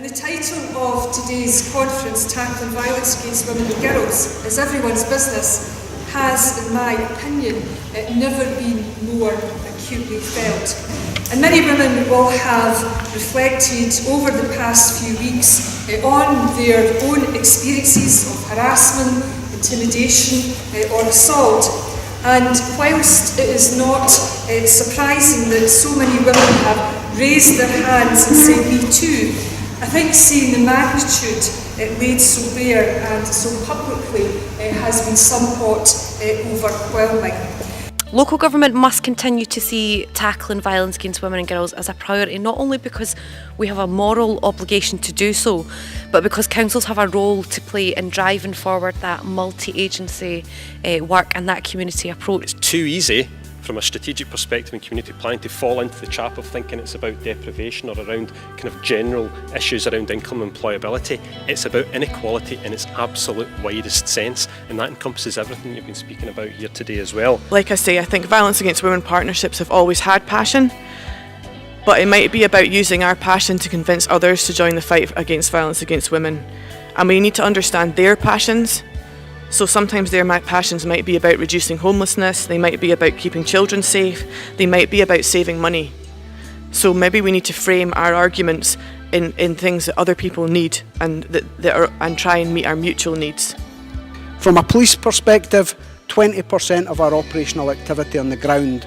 And the title of today's conference, Tackling Violence Against Women and Girls, is Everyone's Business, has, in my opinion, never been more acutely felt. And many women will have reflected over the past few weeks on their own experiences of harassment, intimidation or assault. And whilst it is not surprising that so many women have raised their hands and said "Me too," I think seeing the magnitude laid so bare and so publicly has been somewhat overwhelming. Local government must continue to see tackling violence against women and girls as a priority, not only because we have a moral obligation to do so, but because councils have a role to play in driving forward that multi-agency work and that community approach. It's too easy from a strategic perspective in community planning to fall into the trap of thinking it's about deprivation or around kind of general issues around income and employability. It's about inequality in its absolute widest sense, and that encompasses everything you've been speaking about here today as well. Like I say, I think violence against women partnerships have always had passion, but it might be about using our passion to convince others to join the fight against violence against women. And we need to understand their passions. So sometimes their passions might be about reducing homelessness, they might be about keeping children safe, they might be about saving money. So maybe we need to frame our arguments in things that other people need and and try and meet our mutual needs. From a police perspective, 20% of our operational activity on the ground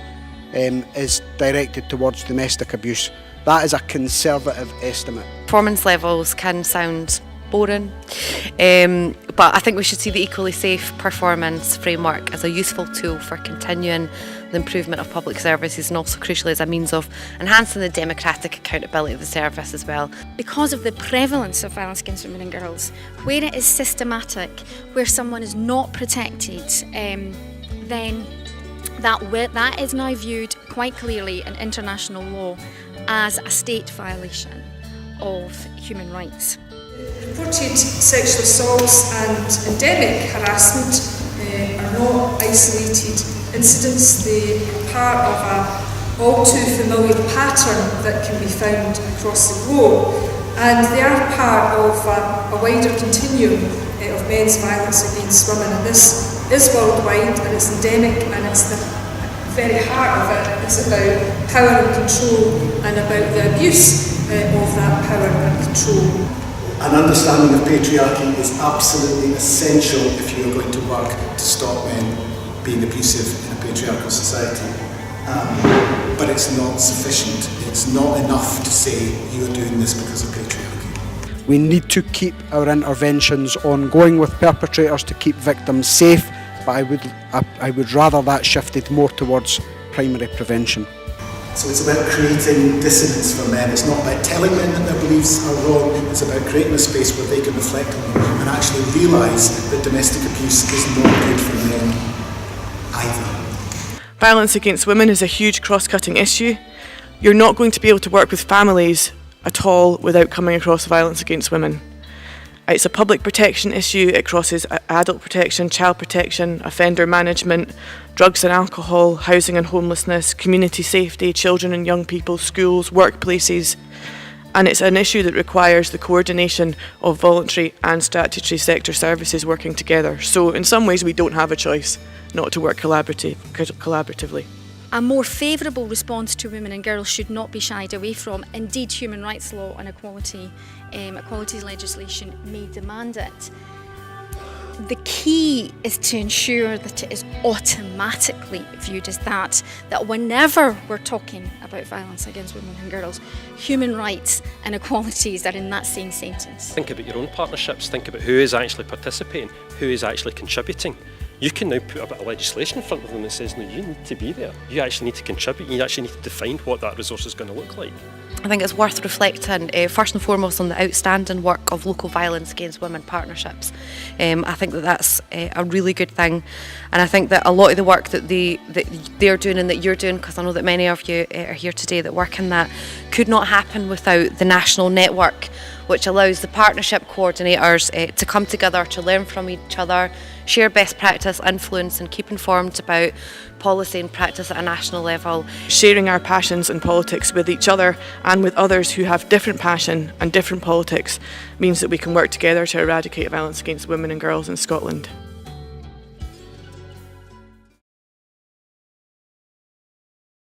is directed towards domestic abuse. That is a conservative estimate. Performance levels can sound boring, but I think we should see the equally safe performance framework as a useful tool for continuing the improvement of public services, and also crucially as a means of enhancing the democratic accountability of the service as well. Because of the prevalence of violence against women and girls, where it is systematic, where someone is not protected, then that is now viewed quite clearly in international law as a state violation of human rights. Reported sexual assaults and endemic harassment are not isolated incidents. They are part of a all too familiar pattern that can be found across the globe, and they are part of a wider continuum of men's violence against women. And this is worldwide, and it's endemic, and it's the very heart of it. It's about power and control and about the abuse of that power and control. An understanding of patriarchy is absolutely essential if you are going to work to stop men being abusive in a patriarchal society. But it's not sufficient. It's not enough to say you are doing this because of patriarchy. We need to keep our interventions ongoing with perpetrators to keep victims safe, but I would rather that shifted more towards primary prevention. So it's about creating dissonance for men. It's not about telling men that their beliefs are wrong. It's about creating a space where they can reflect on them and actually realise that domestic abuse is not good for men either. Violence against women is a huge cross-cutting issue. You're not going to be able to work with families at all without coming across violence against women. It's a public protection issue. It crosses adult protection, child protection, offender management, drugs and alcohol, housing and homelessness, community safety, children and young people, schools, workplaces. And it's an issue that requires the coordination of voluntary and statutory sector services working together. So in some ways we don't have a choice not to work collaboratively. A more favourable response to women and girls should not be shied away from. Indeed, human rights law and equalities legislation may demand it. The key is to ensure that it is automatically viewed as that whenever we're talking about violence against women and girls, human rights and equalities are in that same sentence. Think about your own partnerships, think about who is actually participating, who is actually contributing. You can now put a bit of legislation in front of them that says, no, you need to be there. You actually need to contribute. You actually need to define what that resource is going to look like. I think it's worth reflecting first and foremost on the outstanding work of local violence against women partnerships. I think that's a really good thing, and I think that a lot of the work that they're doing and that you're doing, because I know that many of you are here today that work in that, could not happen without the national network which allows the partnership coordinators to come together to learn from each other, share best practice, influence and keep informed about policy and practice at a national level. Sharing our passions and politics with each other and with others who have different passion and different politics means that we can work together to eradicate violence against women and girls in Scotland.